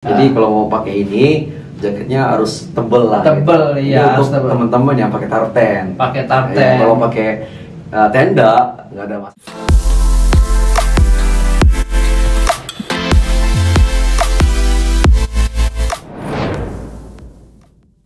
Jadi kalau mau pakai ini jaketnya harus tebel lah. Tebel gitu. ya. Untuk teman-teman yang pakai tarten. Pakai tarten. Ya, kalau pakai tenda nggak ada masalah.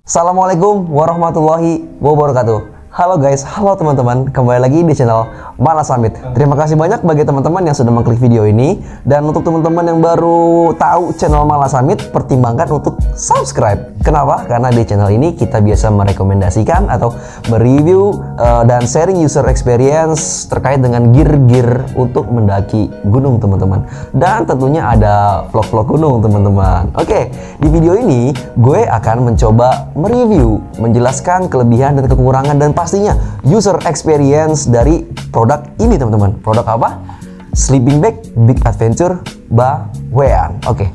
Assalamualaikum warahmatullahi wabarakatuh. Halo guys, halo teman-teman, kembali lagi di channel Malas Summit. Terima kasih banyak bagi teman-teman yang sudah mengklik video ini. Dan untuk teman-teman yang baru tahu channel Malas Summit, pertimbangkan untuk subscribe. Kenapa? Karena di channel ini kita biasa merekomendasikan atau mereview dan sharing user experience terkait dengan gear-gear untuk mendaki gunung teman-teman. Dan tentunya ada vlog-vlog gunung teman-teman. Oke, di video ini gue akan mencoba mereview, menjelaskan kelebihan dan kekurangan dan pastinya user experience dari produk ini teman-teman. Produk apa? Sleeping Bag Big Adventure Bawean. Oke.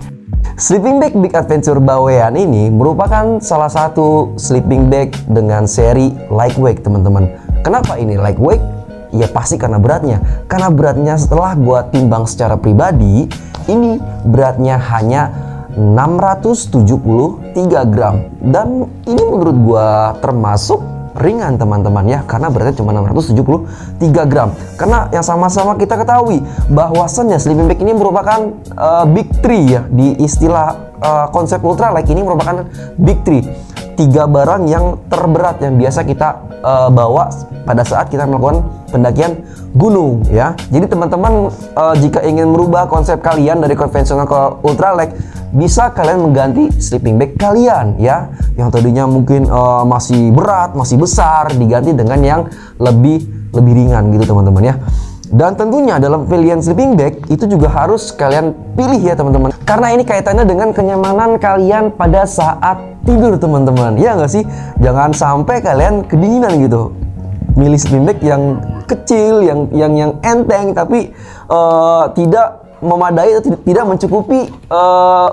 Sleeping Bag Big Adventure Bawean ini merupakan salah satu sleeping bag dengan seri lightweight teman-teman. Kenapa ini lightweight? Ya pasti karena beratnya. Karena beratnya setelah gua timbang secara pribadi, ini beratnya hanya 673 gram. Dan ini menurut gua termasuk ringan teman-teman ya, karena beratnya cuma 673 gram. Karena yang sama-sama kita ketahui bahwasannya sleeping bag ini merupakan big three ya, di istilah konsep ultralight ini merupakan big three, 3 barang yang terberat yang biasa kita bawa pada saat kita melakukan pendakian gunung ya. Jadi teman-teman jika ingin merubah konsep kalian dari konvensional ke ultralight, bisa kalian mengganti sleeping bag kalian ya, yang tadinya mungkin masih berat, masih besar, diganti dengan yang lebih ringan gitu teman-teman ya. Dan tentunya dalam pilihan sleeping bag itu juga harus kalian pilih ya teman-teman, karena ini kaitannya dengan kenyamanan kalian pada saat tidur teman-teman. Ya nggak sih? Jangan sampai kalian kedinginan gitu milih sleeping bag yang kecil, yang enteng, tapi tidak memadai atau tidak mencukupi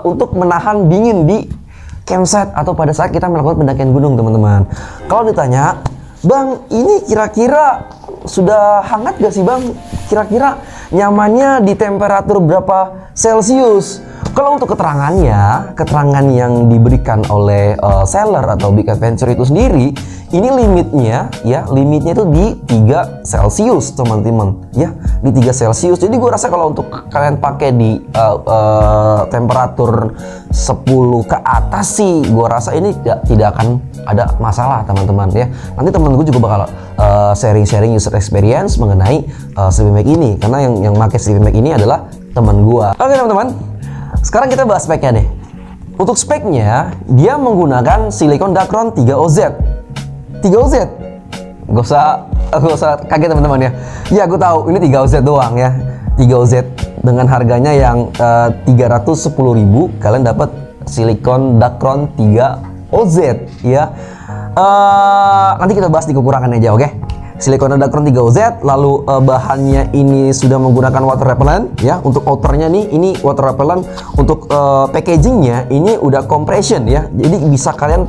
untuk menahan dingin di campsite atau pada saat kita melakukan pendakian gunung teman-teman. Kalau ditanya, Bang, ini kira-kira sudah hangat gak sih Bang? Kira-kira nyamannya di temperatur berapa Celcius? Kalau untuk keterangan yang diberikan oleh seller atau Big Adventure itu sendiri, ini limitnya itu di 3 Celcius teman-teman ya, di 3 Celcius. Jadi gue rasa kalau untuk kalian pakai di temperatur 10 ke atas sih, gue rasa ini tidak akan ada masalah teman-teman ya. Nanti temen gue juga bakal sharing user experience mengenai sleeping bag ini, karena yang pakai sleeping bag ini adalah teman gue. Oke teman-teman, sekarang kita bahas speknya deh. Untuk speknya, dia menggunakan silikon Dacron 3OZ. 3OZ? Gak usah kaget teman-teman ya. Ya aku tahu ini 3OZ doang ya. 3OZ dengan harganya yang 310.000, kalian dapat silikon Dacron 3OZ ya. Nanti kita bahas di kekurangannya aja, oke? Silikon Dacron 3OZ, lalu bahannya ini sudah menggunakan water repellent ya. Untuk outernya nih, ini water repellent. Untuk packagingnya ini udah compression ya, jadi bisa kalian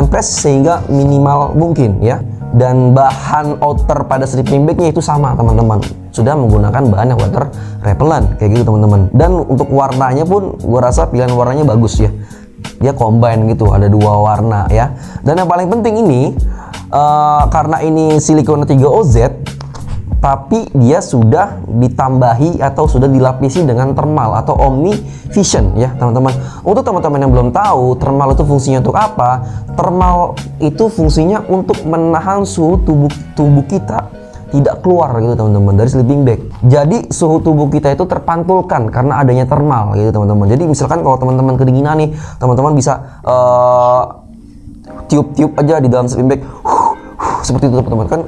press sehingga minimal mungkin ya. Dan bahan outer pada sleeping bagnya itu sama teman-teman, sudah menggunakan bahan yang water repellent kayak gitu teman-teman. Dan untuk warnanya pun gue rasa pilihan warnanya bagus ya, dia combine gitu, ada 2 warna ya. Dan yang paling penting ini karena ini silikon 3OZ, tapi dia sudah ditambahi atau sudah dilapisi dengan thermal atau Omni Vision ya teman-teman. Untuk teman-teman yang belum tahu, thermal itu fungsinya untuk apa? Thermal itu fungsinya untuk menahan suhu tubuh kita tidak keluar gitu teman-teman dari sleeping bag. Jadi suhu tubuh kita itu terpantulkan karena adanya thermal gitu teman-teman. Jadi misalkan kalau teman-teman kedinginan nih, teman-teman bisa tiup-tiup aja di dalam sleeping bag, seperti itu teman-teman. Kan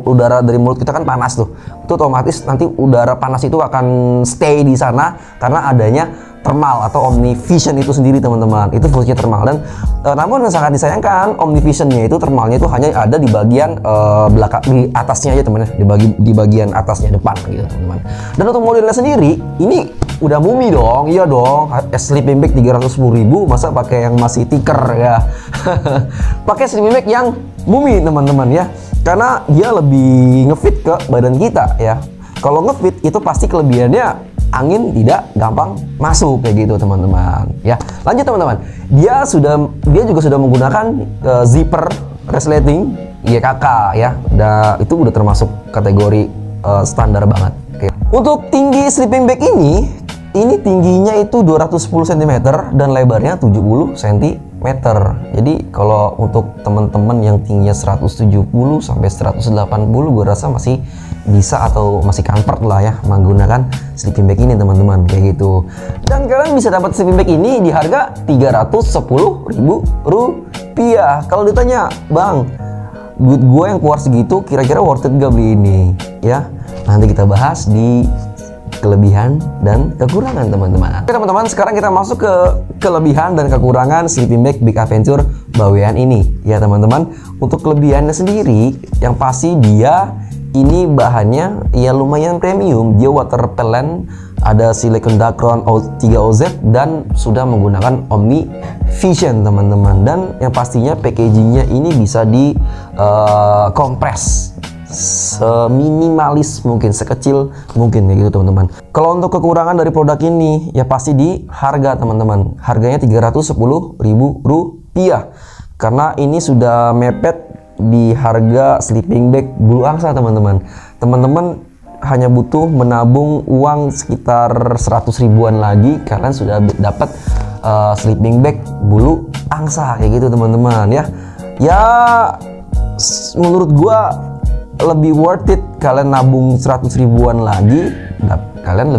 udara dari mulut kita kan panas tuh, itu otomatis nanti udara panas itu akan stay di sana karena adanya thermal atau Omni Vision itu sendiri teman-teman. Itu fungsinya thermal. Dan namun yang sangat disayangkan, Omni Visionnya itu thermalnya itu hanya ada di bagian belakang, di atasnya aja teman-teman, di bagian atasnya depan gitu teman-teman. Dan untuk modelnya sendiri ini udah mumi dong, iya dong. Sleeping bag 310.000, masa pakai yang masih thicker ya. Pakai sleeping bag yang mumi teman-teman ya, karena dia lebih ngefit ke badan kita ya. Kalau ngefit itu pasti kelebihannya angin tidak gampang masuk kayak gitu teman-teman ya. Lanjut teman-teman, dia juga sudah menggunakan zipper resleting YKK ya. Itu udah termasuk kategori standar banget. Oke. Untuk tinggi sleeping bag ini tingginya itu 210 cm dan lebarnya 70 cm. Jadi kalau untuk teman-teman yang tingginya 170 sampai 180, gue rasa masih bisa atau masih comfort lah ya menggunakan sleeping bag ini teman-teman kayak gitu. Dan kalian bisa dapat sleeping bag ini di harga Rp310.000. Kalau ditanya, "Bang, duit gue yang keluar segitu kira-kira worth it gak beli ini?" Ya, nanti kita bahas di kelebihan dan kekurangan teman-teman. Oke teman-teman, sekarang kita masuk ke kelebihan dan kekurangan sleeping bag Big Adventure Bawean ini ya teman-teman. Untuk kelebihannya sendiri, yang pasti dia ini bahannya ya lumayan premium. Dia water repellent, ada silicone Dacron 3OZ dan sudah menggunakan Omni Vision teman-teman. Dan yang pastinya packagingnya ini bisa di kompres seminimalis mungkin, sekecil mungkin kayak gitu teman-teman. Kalau untuk kekurangan dari produk ini ya pasti di harga teman-teman. Harganya Rp310.000 karena ini sudah mepet di harga sleeping bag bulu angsa teman-teman. Teman-teman hanya butuh menabung uang sekitar 100 ribuan lagi, kalian sudah dapat sleeping bag bulu angsa kayak gitu teman-teman ya. Ya menurut gua lebih worth it kalian nabung 100 ribuan lagi, kalian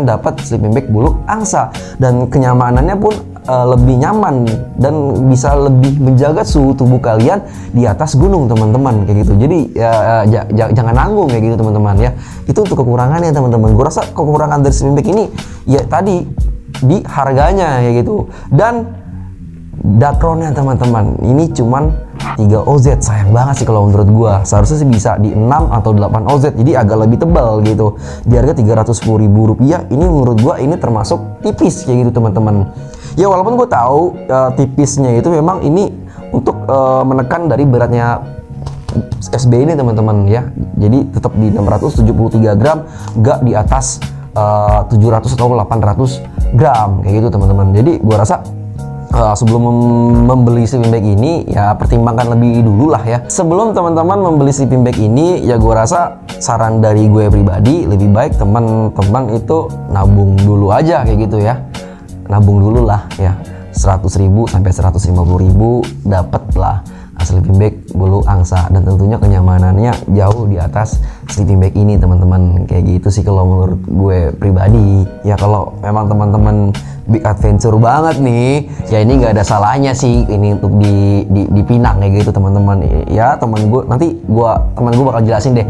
dapat sleeping bag bulu angsa dan kenyamanannya pun lebih nyaman dan bisa lebih menjaga suhu tubuh kalian di atas gunung teman-teman kayak gitu. Jadi jangan nanggung kayak gitu teman-teman ya. Itu untuk kekurangannya teman-teman. Gue rasa kekurangan dari sleeping bag ini ya tadi di harganya kayak gitu. Dan Dacronnya teman-teman ini cuman 3OZ, sayang banget sih kalau menurut gua. Seharusnya sih bisa di 6 atau 8OZ, jadi agak lebih tebal gitu. Di harga Rp310.000 ini menurut gua ini termasuk tipis kayak gitu teman-teman. Ya walaupun gua tahu tipisnya itu memang ini untuk menekan dari beratnya SB ini teman-teman ya. Jadi tetap di 673 gram, nggak di atas 700 atau 800 gram kayak gitu teman-teman. Jadi gua rasa sebelum membeli sleeping bag ini ya pertimbangkan lebih dulu lah ya. Sebelum teman-teman membeli sleeping bag ini ya gue rasa saran dari gue pribadi lebih baik teman-teman itu nabung dulu aja kayak gitu ya. Nabung dulu lah ya, 100.000 sampai 150.000 dapet lah sleeping bag bulu angsa, dan tentunya kenyamanannya jauh di atas sleeping bag ini teman-teman kayak gitu sih kalau menurut gue pribadi ya. Kalau memang teman-teman big adventure banget nih ya, ini nggak ada salahnya sih ini untuk dipinang kayak gitu teman-teman ya. Teman gue bakal jelasin deh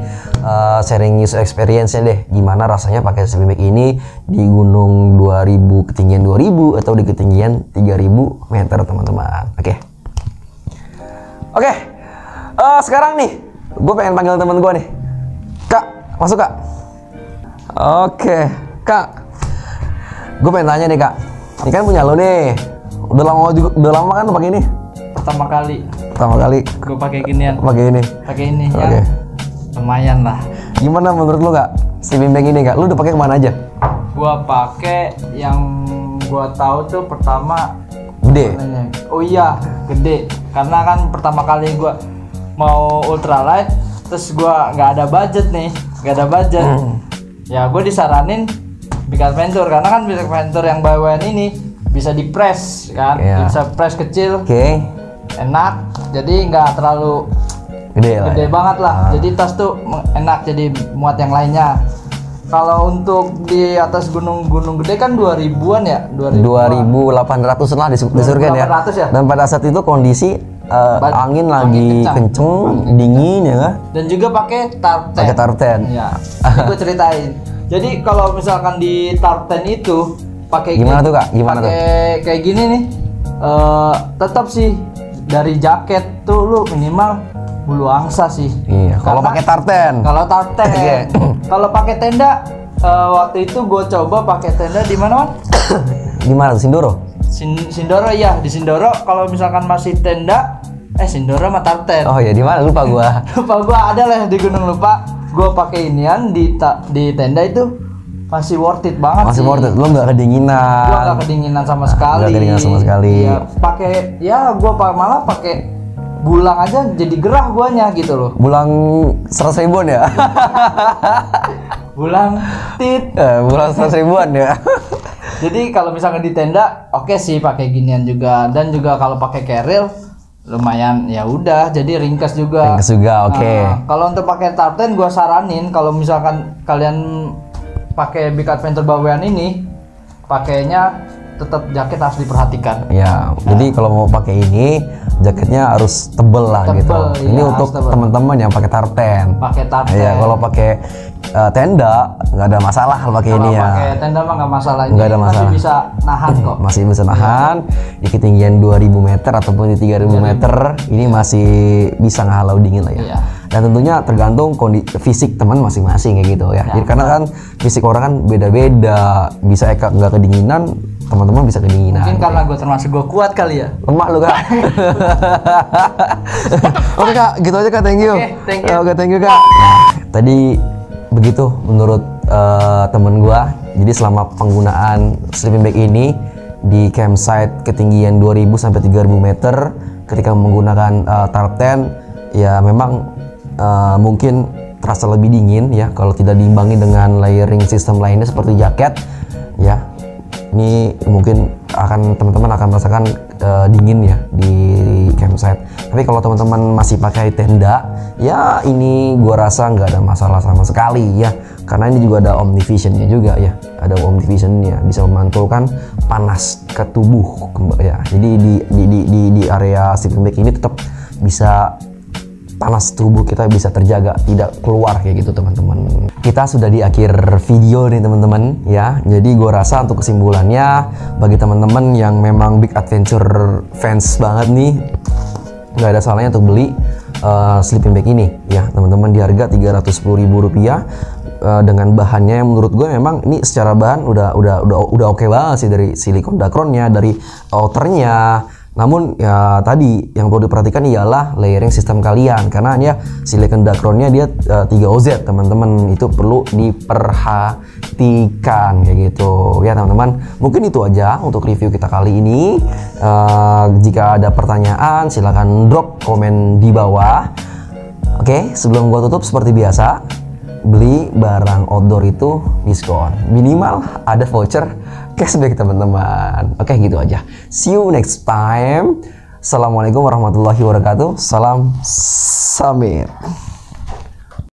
sharing user experience-nya deh, gimana rasanya pakai sleeping bag ini di gunung 2000, ketinggian 2000 atau di ketinggian 3000 meter teman-teman. Oke, sekarang nih gue pengen panggil teman gue nih. Kak, masuk Kak. Oke, Kak, gue pengen tanya nih Kak, ini kan punya lo nih, udah lama kan pakai ini? Pertama kali gue pakai ginian. Pakai ini Oke. Ya lumayan lah. Gimana menurut lo Kak sleeping bag ini Kak? Lu udah pakai kemana aja? Gua pakai yang gua tahu tuh pertama gede. Oh iya, gede. Karena kan pertama kali gua mau ultralight, terus gua nggak ada budget. Ya gua disaranin Big Adventure, karena kan Big Adventure yang bawain ini bisa di press kan, bisa press kecil, enak, jadi nggak terlalu gede banget lah. Jadi tas tuh enak, jadi muat yang lainnya. Kalau untuk di atas gunung-gunung gede kan 2000-an ya, 2800 lah disurgen ya. Dan pada saat itu kondisi angin lagi kenceng, dingin ya kan? Dan juga pakai tartan. Ya. Ini gue ceritain. Jadi kalau misalkan di tartan itu pakai gimana tuh Kak? Gimana tuh? Kayak gini nih. Tetap sih dari jaket tuh lu minimal bulu angsa sih. Iya, kalau pakai tartan. Kalau pakai tenda, waktu itu gue coba pakai tenda di mana, Man? Di mana? Sindoro? Sindoro ya, di Sindoro. Kalau misalkan masih tenda, Sindoro sama tartan. Oh ya, di mana? Lupa gua. Lupa gua, ada lah di gunung lupa. Gua pakai inian di tenda itu masih worth it banget. Masih sih. worth it. Lo nggak kedinginan. Gua nggak kedinginan sama sekali. Nggak kedinginan sama sekali. Ya, pakai ya gua malah pakai bulang aja jadi gerah guanya gitu loh. Bulang 100 ribuan ya? Bulang tit. Bulang 100 ribuan ya? Jadi kalau misalnya di tenda, oke sih pakai ginian juga. Dan juga kalau pakai carrier lumayan ya udah jadi ringkas juga. Ringkas juga, oke. Kalau untuk pakai tartan gua saranin kalau misalkan kalian pakai Big Adventure bawean ini, pakainya tetap jaket harus diperhatikan. Ya, jadi kalau mau pakai ini jaketnya harus tebel lah gitu. Iya, ini untuk teman-teman yang pakai tartan. Pakai tartan. Ya, kalau pakai tenda nggak ada masalah pakai ini ya. Pakai tenda mah nggak masalah. Ini nggak ada masalah. Masih bisa nahan kok. Masih bisa nahan di ketinggian 2000 meter ataupun di 3000 meter ini masih bisa ngehalau dingin lah ya. Iya. Dan tentunya tergantung kondisi fisik teman masing-masing kayak gitu ya. Jadi karena kan fisik orang kan beda-beda, bisa nggak kedinginan, teman-teman bisa kedinginan. Mungkin karena gue termasuk gue kuat kali ya. Lemah lu kak. Oke kak, gitu aja kak, thank you. Oke, thank you kak. Tadi begitu menurut temen gua. Jadi selama penggunaan sleeping bag ini di campsite ketinggian 2000 sampai 3000 meter ketika menggunakan tartan ya memang mungkin terasa lebih dingin ya kalau tidak diimbangi dengan layering sistem lainnya seperti jaket ya. Ini mungkin teman-teman akan merasakan dingin ya di campsite. Tapi kalau teman-teman masih pakai tenda, ya ini gua rasa nggak ada masalah sama sekali ya. Karena ini juga ada Omnivision-nya juga ya. Ada Omnivision-nya bisa memantulkan panas ke tubuh ya. Jadi di area sleeping bag ini tetap bisa panas tubuh kita bisa terjaga, tidak keluar kayak gitu teman-teman. Kita sudah di akhir video nih teman-teman ya. Jadi gue rasa untuk kesimpulannya bagi teman-teman yang memang Big Adventure fans banget nih, nggak ada salahnya untuk beli sleeping bag ini ya teman-teman di harga Rp310.000 dengan bahannya yang menurut gue memang ini secara bahan udah oke banget sih, dari silikon dacronnya, dari outernya. Namun ya tadi yang perlu diperhatikan ialah layering sistem kalian, karena ya silikon dacronnya dia 3OZ teman-teman, itu perlu diperhatikan kayak gitu ya teman-teman. Mungkin itu aja untuk review kita kali ini. Jika ada pertanyaan silahkan drop komen di bawah. Oke, sebelum gua tutup seperti biasa, beli barang outdoor itu diskon, minimal ada voucher cashback teman-teman. Oke, gitu aja. See you next time. Assalamualaikum warahmatullahi wabarakatuh. Salam Samir.